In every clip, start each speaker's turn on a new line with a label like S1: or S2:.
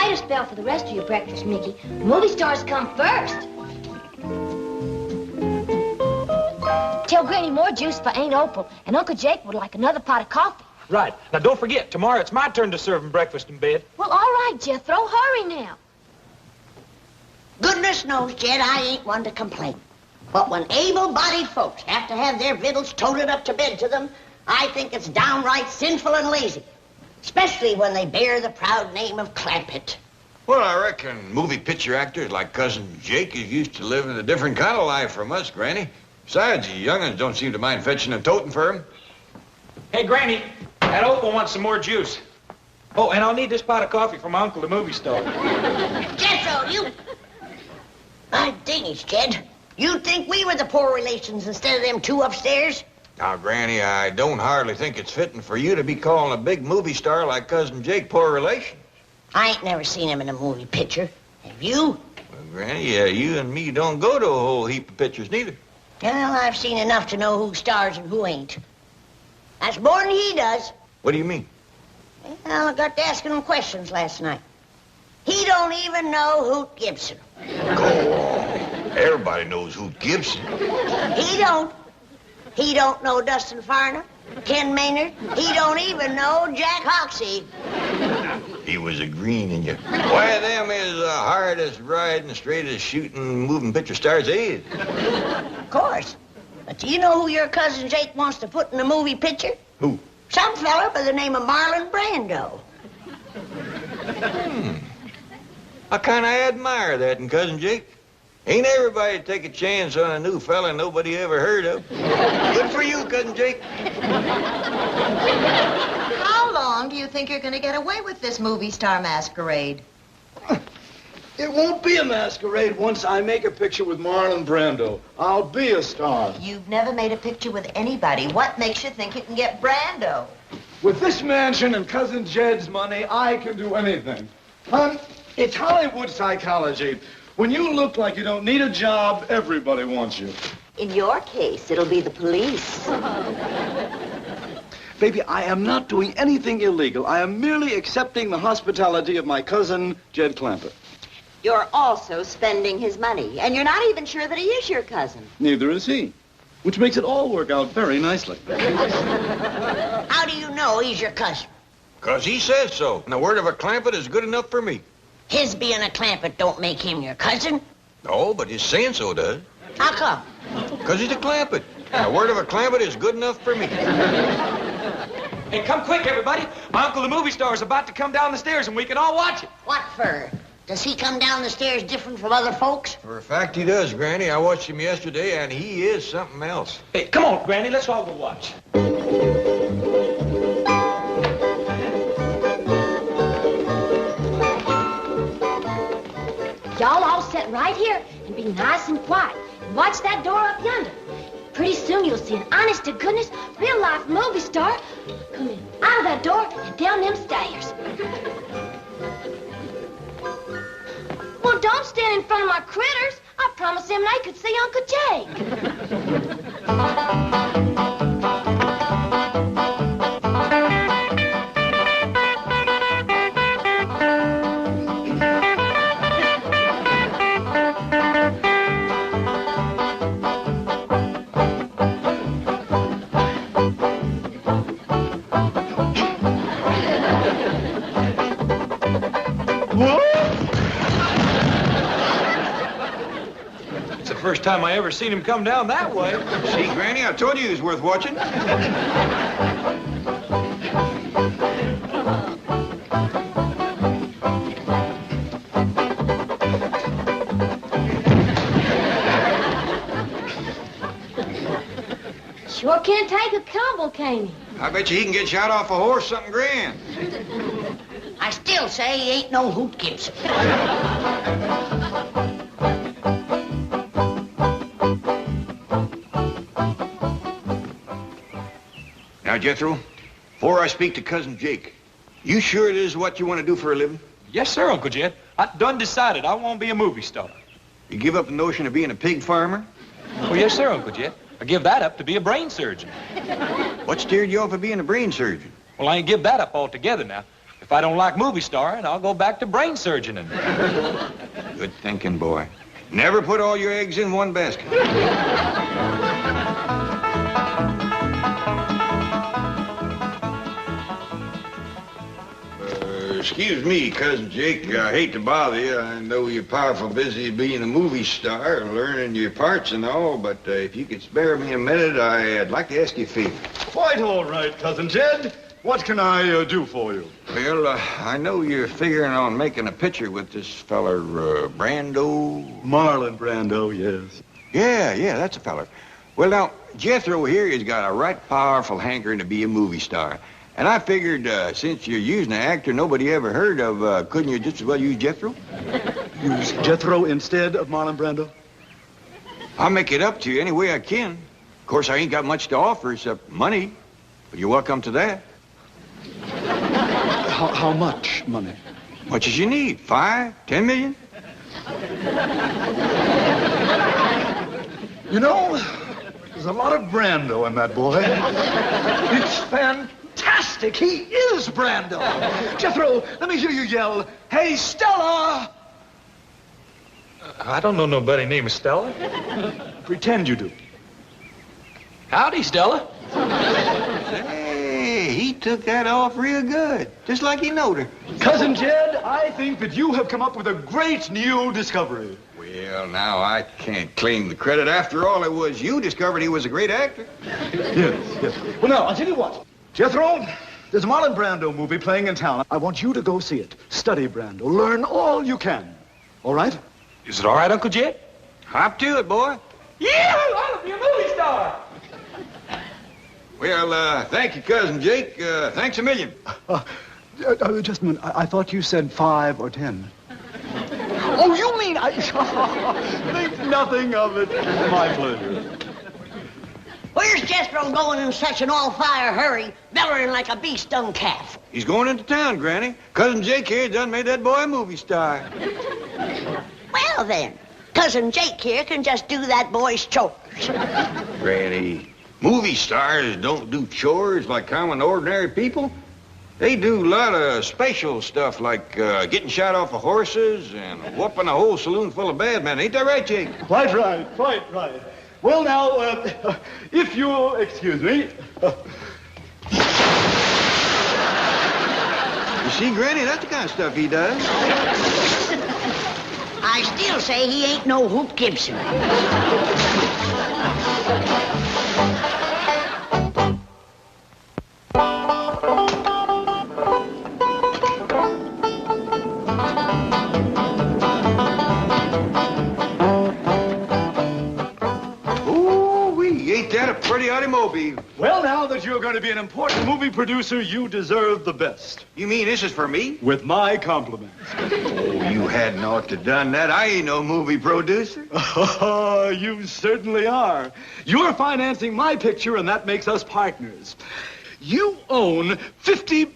S1: wait a spell for the rest of your breakfast, Mickey. Movie stars come first. Tell Granny more juice for Aunt Opal, and Uncle Jake would like another pot of coffee.
S2: Right. Now, don't forget, tomorrow it's my turn to serve him breakfast in bed.
S1: Well, all right, Jethro. Hurry now.
S3: Goodness knows, Jed, I ain't one to complain. But when able-bodied folks have to have their victuals toted up to bed to them, I think it's downright sinful and lazy. Especially when they bear the proud name of Clampett.
S4: Well, I reckon movie picture actors like Cousin Jake is used to living a different kind of life from us, Granny. Besides, the young'uns don't seem to mind fetching and toting for him.
S2: Hey, Granny, that Opal wants some more juice. Oh, and I'll need this pot of coffee from my uncle, the movie star.
S3: Jethro, you... My dingies, Jed. You'd think we were the poor relations instead of them two upstairs?
S4: Now, Granny, I don't hardly think it's fitting for you to be calling a big movie star like Cousin Jake poor relation.
S3: I ain't never seen him in a movie picture. Have you?
S4: Well, Granny, you and me don't go to a whole heap of pictures neither.
S3: Well, I've seen enough to know who stars and who ain't. That's more than he does.
S4: What do you mean?
S3: Well, I got to asking him questions last night. He don't even know Hoot Gibson.
S4: Go on. Everybody knows Hoot Gibson.
S3: He don't. He don't know Dustin Farner, Ken Maynard. He don't even know Jack Hoxie.
S4: He was a green in you. Why, them is the hardest riding, straightest shooting, moving picture stars there is.
S3: Of course. But do you know who your cousin Jake wants to put in the movie picture?
S4: Who?
S3: Some fella by the name of Marlon Brando.
S4: I kind of admire that in Cousin Jake. Ain't everybody take a chance on a new fella nobody ever heard of. Good for you, Cousin Jake.
S5: How long do you think you're going to get away with this movie star masquerade?
S6: It won't be a masquerade once I make a picture with Marlon Brando. I'll be a star.
S5: You've never made a picture with anybody. What makes you think you can get Brando?
S6: With this mansion and Cousin Jed's money, I can do anything. Hon, it's Hollywood psychology. When you look like you don't need a job, everybody wants you.
S5: In your case, it'll be the police.
S6: Baby, I am not doing anything illegal. I am merely accepting the hospitality of my cousin, Jed Clampett.
S5: You're also spending his money, and you're not even sure that he is your cousin.
S6: Neither is he, which makes it all work out very nicely.
S3: How do you know he's your cousin?
S4: 'Cause he says so. And the word of a Clampett is good enough for me.
S3: His being a Clampett don't make him your cousin.
S4: No, but his saying so does.
S3: How come?
S4: 'Cause he's a Clampett. And the word of a Clampett is good enough for me.
S2: Hey, come quick, everybody. My uncle, the movie star, is about to come down the stairs, and we can all watch it.
S3: What for? Does he come down the stairs different from other folks?
S4: For a fact, he does, Granny. I watched him yesterday, and he is something else.
S2: Hey, come on, Granny. Let's all go watch.
S1: Y'all all sit right here and be nice and quiet. And watch that door up yonder. Pretty soon you'll see an honest-to-goodness, real-life movie star come in out of that door and down them stairs. Well, don't stand in front of my critters. I promised them they could see Uncle Jake.
S2: First time I ever seen him come down that way.
S4: See, Granny, I told you he was worth watching.
S1: Sure can't take a tumble, can he?
S4: I bet you he can get shot off a horse something grand.
S3: I still say he ain't no Hoot Gibson.
S4: Now, Jethro, before I speak to Cousin Jake, you sure it is what you want to do for a living?
S2: Yes, sir, Uncle Jed. I done decided I want to be a movie star.
S4: You give up the notion of being a pig farmer?
S2: Oh, yes, sir, Uncle Jed. I give that up to be a brain surgeon.
S4: What steered you off of being a brain surgeon?
S2: Well, I ain't give that up altogether now. If I don't like movie starring, I'll go back to brain surgeoning.
S4: Good thinking, boy. Never put all your eggs in one basket. Excuse me, Cousin Jake. I hate to bother you. I know you're powerful busy being a movie star, learning your parts and all, but if you could spare me a minute, I'd like to ask you a favor.
S6: Quite all right, Cousin Jed. What can I do for you?
S4: Well, I know you're figuring on making a picture with this feller, Brando.
S6: Marlon Brando, yes.
S4: Yeah, that's a feller. Well, now, Jethro here has got a right powerful hankering to be a movie star. And I figured, since you're using an actor nobody ever heard of, couldn't you just as well use Jethro?
S6: Use Jethro instead of Marlon Brando?
S4: I'll make it up to you any way I can. Of course, I ain't got much to offer except money, but you're welcome to that.
S6: How much money?
S4: Much as you need. 5, 10 million?
S6: You know, there's a lot of Brando in that boy. It's fantastic. He is Brando. Jethro, let me hear you yell, "Hey, Stella!"
S2: I don't know nobody named Stella.
S6: Pretend you do.
S2: Howdy, Stella.
S4: Hey, he took that off real good. Just like he knowed her.
S6: Cousin Jed, I think that you have come up with a great new discovery.
S4: Well, now, I can't claim the credit. After all, it was you discovered he was a great actor.
S6: Yes. Well, now, I'll tell you what. Jethro, there's a Marlon Brando movie playing in town. I want you to go see it. Study Brando. Learn all you can. All right?
S2: Is it all right, Uncle Jed?
S4: Hop to it, boy.
S2: Yeah, I'll be a movie star.
S4: Well, thank you, Cousin Jake. Thanks a million.
S6: Just a minute. I thought you said 5 or 10. Oh, you mean I... Think nothing of it. My pleasure.
S3: Where's Jethro going in such an all-fire hurry, bellowing like a bee-stung calf?
S4: He's going into town, Granny. Cousin Jake here done made that boy a movie star.
S3: Well, then, Cousin Jake here can just do that boy's chores.
S4: Granny, movie stars don't do chores like common, ordinary people. They do a lot of special stuff like getting shot off of horses and whooping a whole saloon full of bad men. Ain't that right, Jake?
S6: Quite right. Well, now, if you'll excuse me.
S4: You see, Granny, that's the kind of stuff he does.
S3: I still say he ain't no Hoop Gibson.
S4: Ain't that a pretty automobile?
S6: Well, now that you're going to be an important movie producer, you deserve the best.
S4: You mean this is for me?
S6: With my compliments.
S4: Oh, you hadn't ought to done that. I ain't no movie producer.
S6: Oh, you certainly are. You're financing my picture, and that makes us partners. You own 20...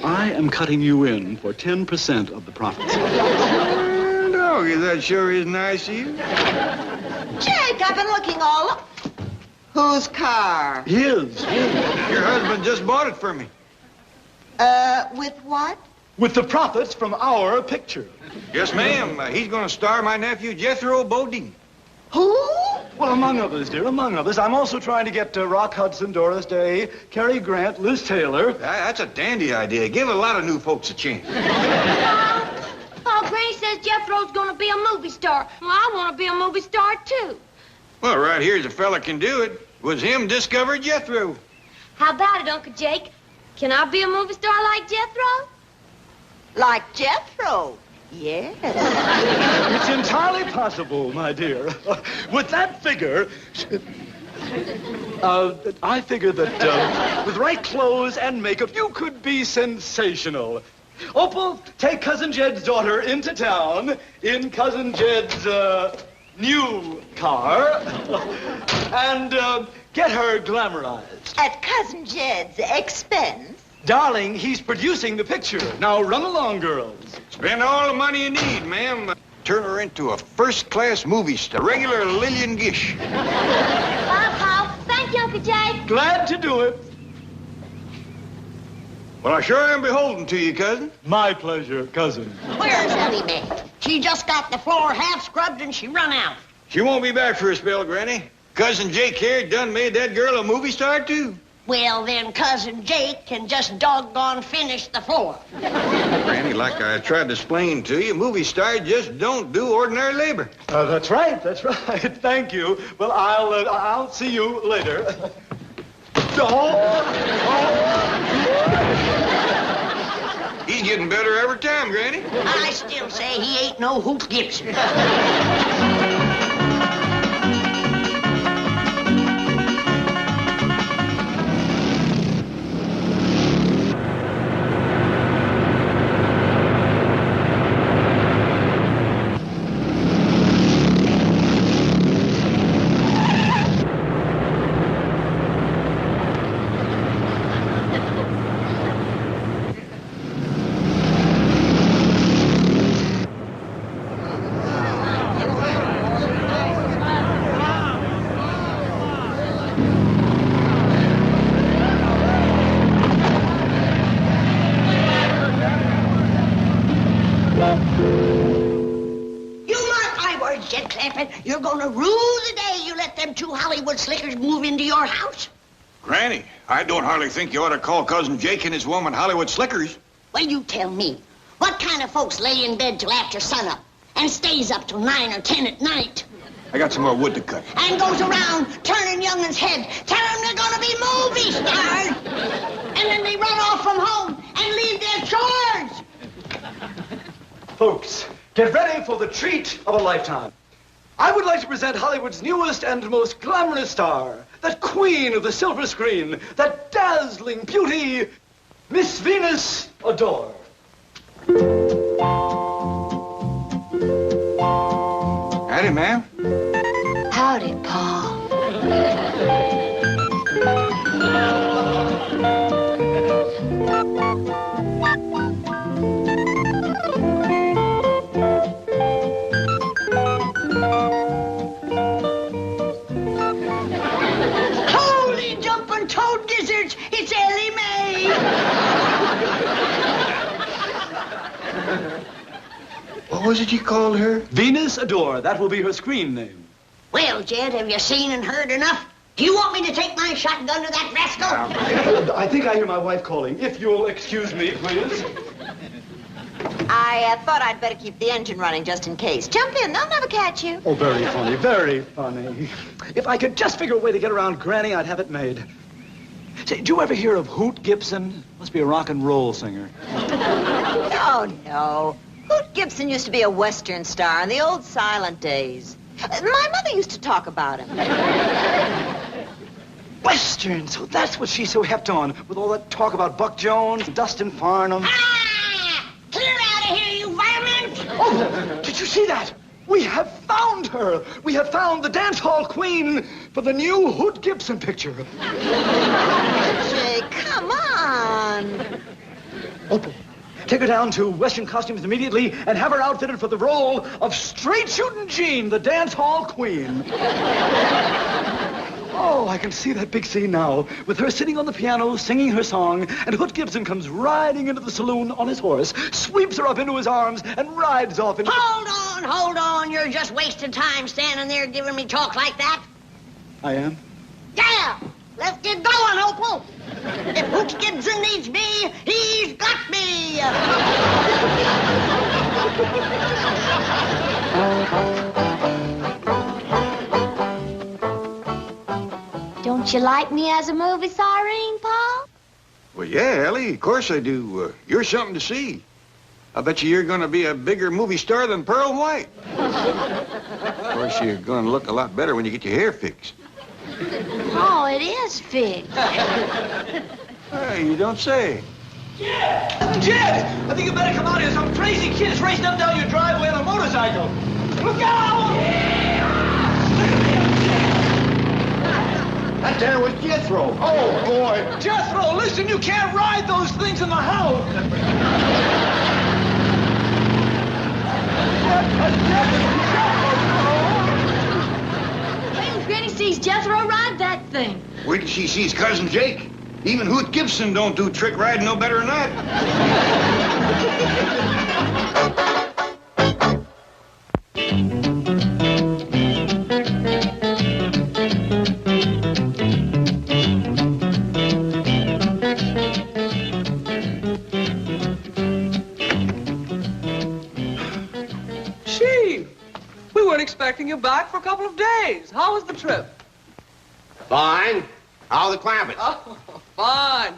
S6: I am cutting you in for 10% of the profits.
S4: Doggy, that sure is nice of you.
S5: Jake, I've been looking all up. Whose car?
S6: His.
S4: Your husband just bought it for me.
S5: With what?
S6: With the profits from our picture.
S4: Yes, ma'am. He's going to star my nephew, Jethro Bodine.
S5: Who?
S6: Well, among others, dear, among others. I'm also trying to get Rock Hudson, Doris Day, Cary Grant, Liz Taylor.
S4: That's a dandy idea. Give a lot of new folks a chance.
S1: Oh, Granny says Jethro's gonna be a movie star. Well, I want to be a movie star, too.
S4: Well, right here's a fella can do it. It was him discovered Jethro.
S1: How about it, Uncle Jake? Can I be a movie star like Jethro?
S5: Like Jethro? Yes.
S6: It's entirely possible, my dear. With that figure, I figure that with right clothes and makeup, you could be sensational. Opal, take Cousin Jed's daughter into town in Cousin Jed's new car and get her glamorized.
S5: At Cousin Jed's expense?
S6: Darling, he's producing the picture. Now run along, girls.
S4: Spend all the money you need, ma'am. Turn her into a first-class movie star, regular Lillian Gish.
S1: Pop, thank you, Uncle Jake.
S6: Glad to do it.
S4: Well, I sure am beholden to you, cousin.
S6: My pleasure, cousin.
S3: Where's Ellie Mae? She just got the floor half scrubbed and she run out.
S4: She won't be back for a spell, Granny. Cousin Jake here done made that girl a movie star, too.
S3: Well, then Cousin Jake can just doggone finish the floor.
S4: Granny, like I tried to explain to you, movie stars just don't do ordinary labor.
S6: That's right. Thank you. Well, I'll see you later.
S4: He's getting better every time, Granny.
S3: I still say he ain't no Hoot Gibson. Jed Clampett, you're gonna rue the day you let them two Hollywood slickers move into your house.
S4: Granny, I don't hardly think you ought to call Cousin Jake and his woman Hollywood slickers.
S3: Well, you tell me. What kind of folks lay in bed till after sunup and stays up till 9 or 10 at night?
S4: I got some more wood to cut.
S3: And goes around turning young'uns' head, telling them they're gonna be movie stars. And then they run off from home and leave their chores.
S6: Folks, get ready for the treat of a lifetime. I would like to present Hollywood's newest and most glamorous star, that queen of the silver screen, that dazzling beauty, Miss Venus Adore.
S4: Howdy, ma'am.
S1: Howdy, Paul.
S3: Holy jumping toad gizzards, it's Ellie Mae.
S4: What was it you called her?
S6: Venus Adore, that will be her screen name.
S3: Well, Jed, have you seen and heard enough? Do you want me to take my shotgun to that rascal?
S6: I think I hear my wife calling. If you'll excuse me, please.
S5: I thought I'd better keep the engine running just in case. Jump in, they'll never catch you.
S6: Oh, very funny, very funny. If I could just figure a way to get around Granny, I'd have it made. Say, did you ever hear of Hoot Gibson? Must be a rock and roll singer.
S5: Oh, no. Hoot Gibson used to be a Western star in the old silent days. My mother used to talk about him.
S6: Western, so that's what she's so hepped on, with all that talk about Buck Jones, Dustin Farnham.
S3: Ah! Clear out of here, you varmint!
S6: Oh, did you see that? We have found her. We have found the dance hall queen for the new Hoot Gibson picture.
S5: Jay, come on.
S6: Opal, take her down to Western Costumes immediately and have her outfitted for the role of Straight Shootin' Jean, the dance hall queen. Oh, I can see that big scene now, with her sitting on the piano, singing her song, and Hoot Gibson comes riding into the saloon on his horse, sweeps her up into his arms, and rides off into...
S3: Hold on. You're just wasting time standing there giving me talk like that.
S6: I am?
S3: Yeah! Let's get going, Opal. If Hoot Gibson needs me, he's got me.
S1: Don't you like me as a movie starring, Paul?
S4: Well, yeah, Ellie, of course I do. You're something to see. I bet you're going to be a bigger movie star than Pearl White. Of course, you're going to look a lot better when you get your hair fixed.
S1: Oh, it is fixed.
S4: Hey, you don't say.
S6: Jed! I think you better come out here. Some crazy kid is racing up down your driveway on a motorcycle. Look out!
S4: That there was Jethro. Oh, boy.
S6: Jethro, listen, you can't ride those things in the house.
S1: Wait till Granny sees Jethro ride that thing.
S4: Wait till she sees Cousin Jake. Even Hoot Gibson don't do trick riding no better than that.
S7: Chief, we weren't expecting you back for a couple of days. How was the trip?
S8: Fine. How are the Clampetts?
S7: Oh, fine.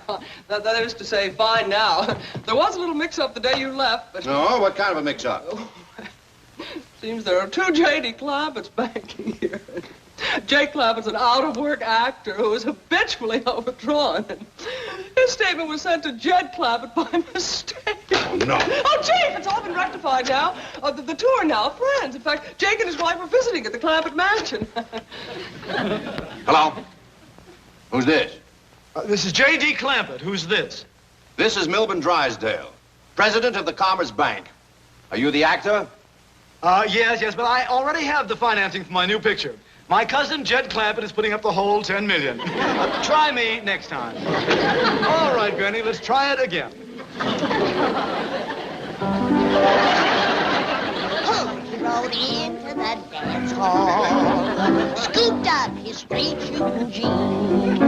S7: That is to say, fine now. There was a little mix-up the day you left, but...
S8: No, what kind of a mix-up?
S7: Seems there are two J.D. Clampetts banking here. Jay Clampetts, an out-of-work actor who is habitually overdrawn. His statement was sent to Jed Clampett by mistake.
S8: Oh, no.
S7: Oh, Jake, it's all been rectified now. The two are now friends. In fact, Jake and his wife are visiting at the Clampett mansion.
S8: Hello? Who's this?
S6: This is J.D. Clampett. Who's this?
S8: This is Milburn Drysdale, president of the Commerce Bank. Are you the actor?
S6: Yes, but I already have the financing for my new picture. My cousin, Jed Clampett, is putting up the whole $10 million. Try me next time. All right, Granny, let's try it again.
S3: He rode into the dance hall, scooped up his straight shooting jeans.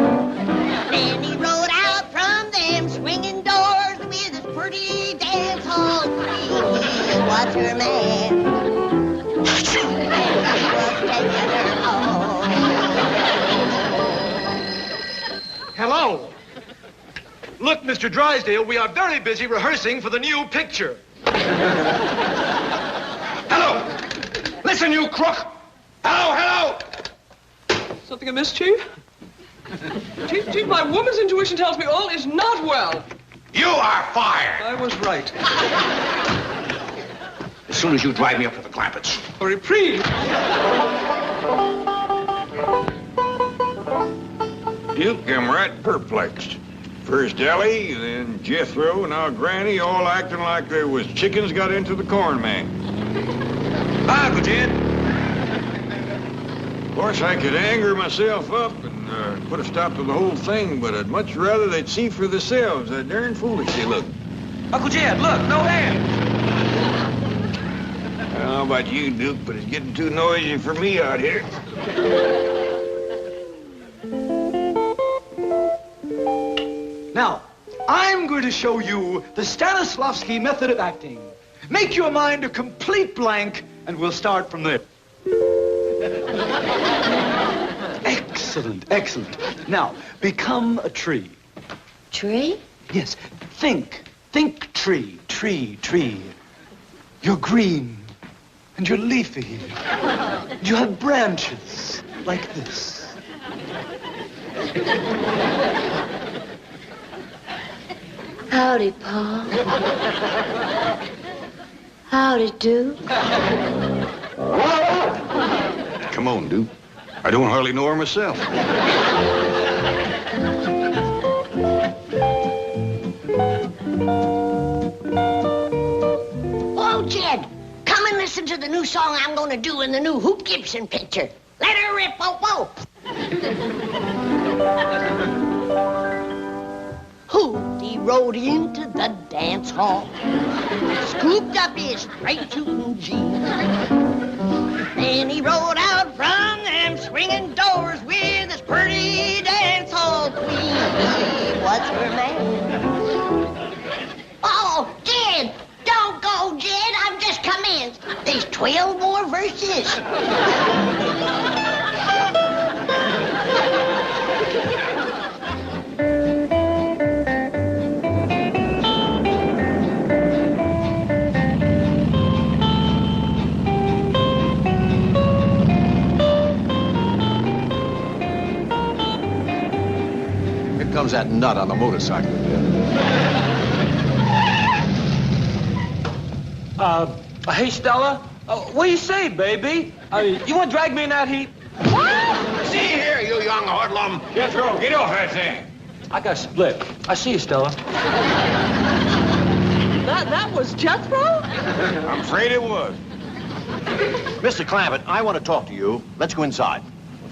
S3: Then he rode out from them swinging doors with his pretty dance hall queen. He was her man, and he was taking her home.
S6: Hello. Look, Mr. Drysdale, we are very busy rehearsing for the new picture.
S4: Hello! Listen, you crook! Hello!
S7: Something amiss, Chief? Chief, my woman's intuition tells me all is not well.
S4: You are fired!
S7: I was right.
S8: As soon as you drive me up to the Clampetts.
S7: A reprieve.
S4: Duke, I'm right perplexed. First Ellie, then Jethro, now Granny, all acting like there was chickens got into the corn man. Hi, Uncle Jed. Of course, I could anger myself up and put a stop to the whole thing, but I'd much rather they'd see for themselves how darn foolish they look.
S2: Uncle Jed, look, no hand.
S4: I don't know about you, Duke, but it's getting too noisy for me out here.
S6: Now, I'm going to show you the Stanislavski method of acting. Make your mind a complete blank, and we'll start from there. Excellent. Now, become a tree.
S1: Tree?
S6: Yes, think tree. You're green, and you're leafy. And you have branches like this.
S1: Howdy, Pa. Howdy, do.
S4: Come on, Duke. I don't hardly know her myself.
S3: Oh, Jed, come and listen to the new song I'm going to do in the new Hoop Gibson picture. Let her rip, whoa. He rode into the dance hall, scooped up his straight shooting jeans. Then he rode out from them swinging doors with his pretty dance hall queen. He was her man. Oh, Jed, don't go, Jed. I've just come in. There's 12 more verses.
S8: Comes that nut on the motorcycle again.
S2: Hey, Stella, what do you say, baby? You want to drag me in that heat?
S8: See here, you young hoodlum.
S2: Jethro, get off that thing. I got split. I see you, Stella.
S7: That was Jethro?
S4: I'm afraid it was.
S8: Mr. Clampett, I want to talk to you. Let's go inside.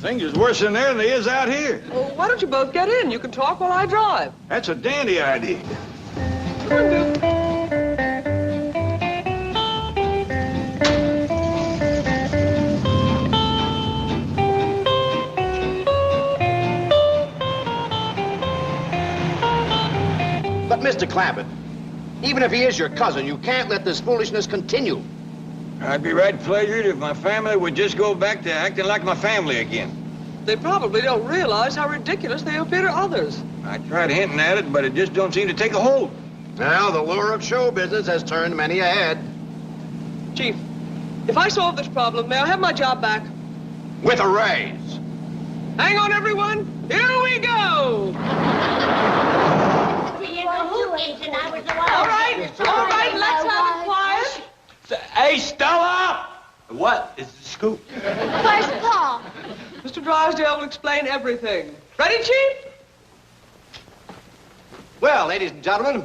S4: Things is worse in there than they is out here.
S7: Well, why don't you both get in? You can talk while I drive.
S4: That's a dandy idea.
S7: Come on, Duke.
S8: But, Mr. Clampett, even if he is your cousin, you can't let this foolishness continue.
S4: I'd be right pleasured if my family would just go back to acting like my family again.
S7: They probably don't realize how ridiculous they appear to others.
S4: I tried hinting at it, but it just don't seem to take a hold.
S8: Now, the lure of show business has turned many a head.
S7: Chief, if I solve this problem, may I have my job back?
S8: With a raise.
S7: Hang on, everyone. Here we go. All right, let's have it quiet.
S2: Hey, Stella! What is the scoop?
S1: Where's Paul?
S7: Mr. Drysdale will explain everything. Ready, Chief?
S8: Well, ladies and gentlemen,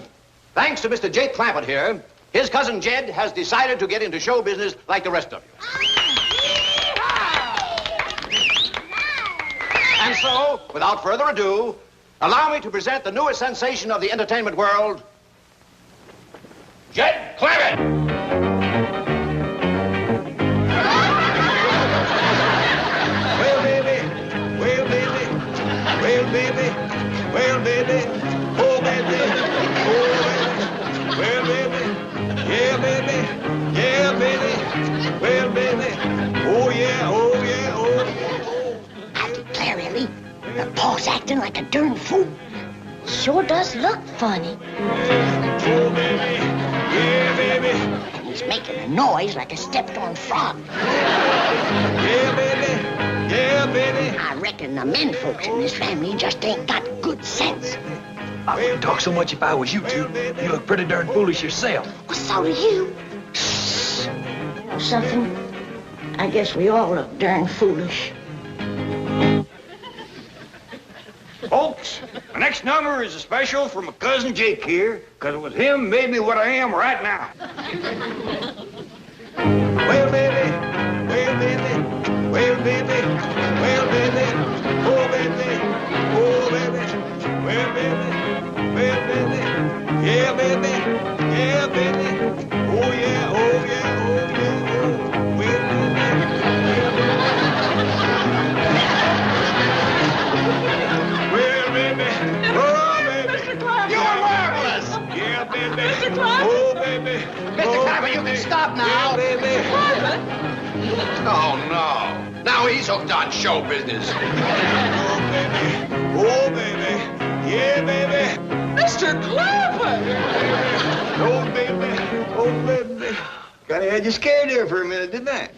S8: thanks to Mr. Jake Clampett here, his cousin Jed has decided to get into show business like the rest of you. And so, without further ado, allow me to present the newest sensation of the entertainment world, Jed Clampett!
S4: Well, baby, oh, baby, oh, baby, well, baby, yeah, baby, yeah, baby, well, baby, oh, yeah, oh, yeah, oh, yeah, oh.
S3: I declare, Ellie, that Paul's acting like a darn fool.
S1: Sure does look funny.
S4: Oh, baby, yeah, baby,
S3: And he's making a noise like a stepped-on frog.
S4: yeah, baby, yeah, baby.
S3: I reckon the men folks in this family just ain't got good sense.
S2: I wouldn't talk so much if I was you two. You look pretty darn foolish yourself.
S3: Well, so do you. Shh. You know something? I guess we all look darn foolish.
S4: Folks, the next number is a special for my cousin Jake here, because it was him made me what I am right now. Well, baby, well, baby, well, baby, well, baby, oh, baby, oh, baby, well, baby, well, baby, yeah, baby, yeah, baby, oh, yeah, oh, yeah, oh, yeah, oh, well, baby, oh, baby,
S7: Mr. Clampett.
S8: You're marvelous!
S4: yeah, baby,
S7: Mr. Clampett.
S4: oh, baby,
S8: Mr. Clampett, you can stop now!
S4: yeah, baby.
S8: Oh, no. Now he's hooked on show business.
S4: Oh, baby. Oh, baby. Yeah, baby.
S7: Mr. Clampett!
S4: Oh, baby. Oh, baby. Kinda had you scared there for a minute, didn't I?